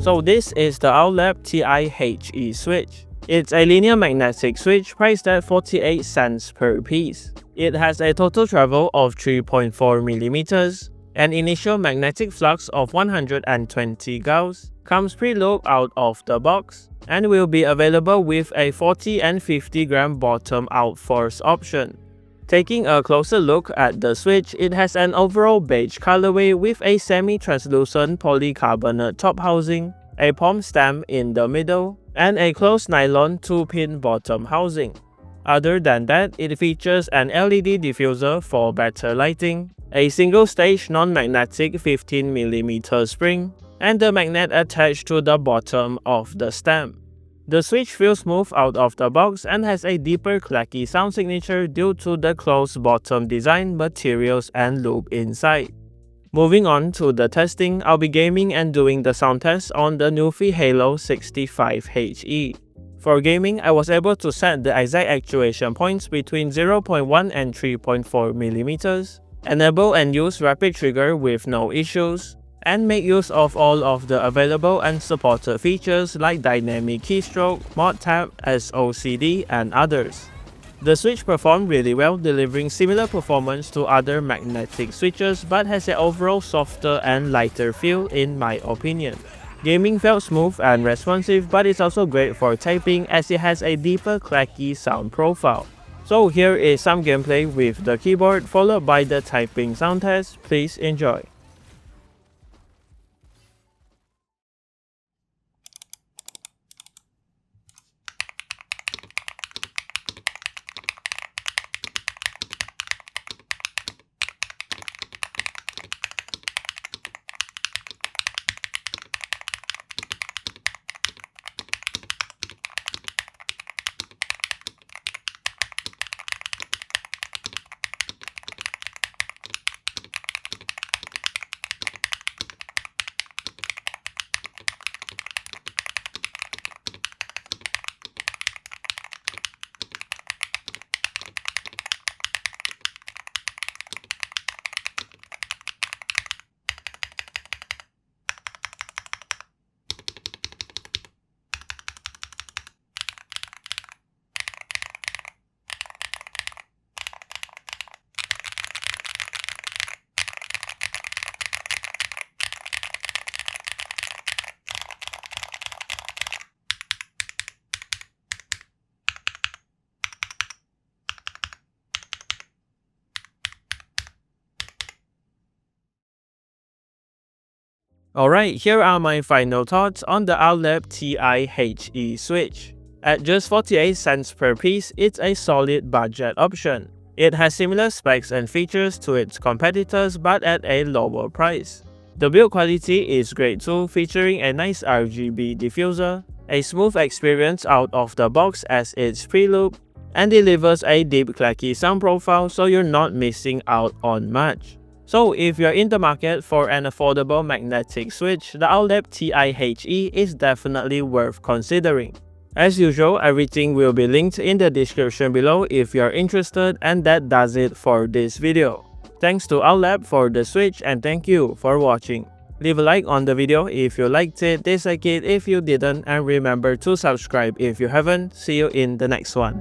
So this is the OwLab Ti HE switch. It's a linear magnetic switch priced at 48 cents per piece. It has a total travel of 3.4 mm, an initial magnetic flux of 120 Gauss, comes pre-lubed out of the box, and will be available with a 40 and 50 gram bottom out force option. Taking a closer look at the switch, it has an overall beige colorway with a semi-translucent polycarbonate top housing, a palm stem in the middle, and a closed nylon 2-pin bottom housing. Other than that, it features an LED diffuser for better lighting, a single-stage non-magnetic 15mm spring, and a magnet attached to the bottom of the stem. The switch feels smooth out of the box and has a deeper clacky sound signature due to the closed bottom design, materials, and lube inside. Moving on to the testing, I'll be gaming and doing the sound test on the Newfie Halo 65HE. For gaming, I was able to set the exact actuation points between 0.1 and 3.4 mm, enable and use rapid trigger with no issues, and make use of all of the available and supported features like dynamic keystroke, mod tab, SOCD, and others. The switch performed really well, delivering similar performance to other magnetic switches but has an overall softer and lighter feel in my opinion. Gaming felt smooth and responsive, but it's also great for typing as it has a deeper clacky sound profile. So here is some gameplay with the keyboard followed by the typing sound test. Please enjoy. Alright, here are my final thoughts on the OwLab Ti HE switch. At just 48 cents per piece, it's a solid budget option. It has similar specs and features to its competitors but at a lower price. The build quality is great too, featuring a nice RGB diffuser, a smooth experience out of the box as it's pre-lubed, and delivers a deep clacky sound profile so you're not missing out on much. So if you're in the market for an affordable magnetic switch, the OwLab Ti HE is definitely worth considering. As usual, everything will be linked in the description below if you're interested, and that does it for this video. Thanks to OwLab for the switch and thank you for watching. Leave a like on the video if you liked it, dislike it if you didn't, and remember to subscribe if you haven't. See you in the next one.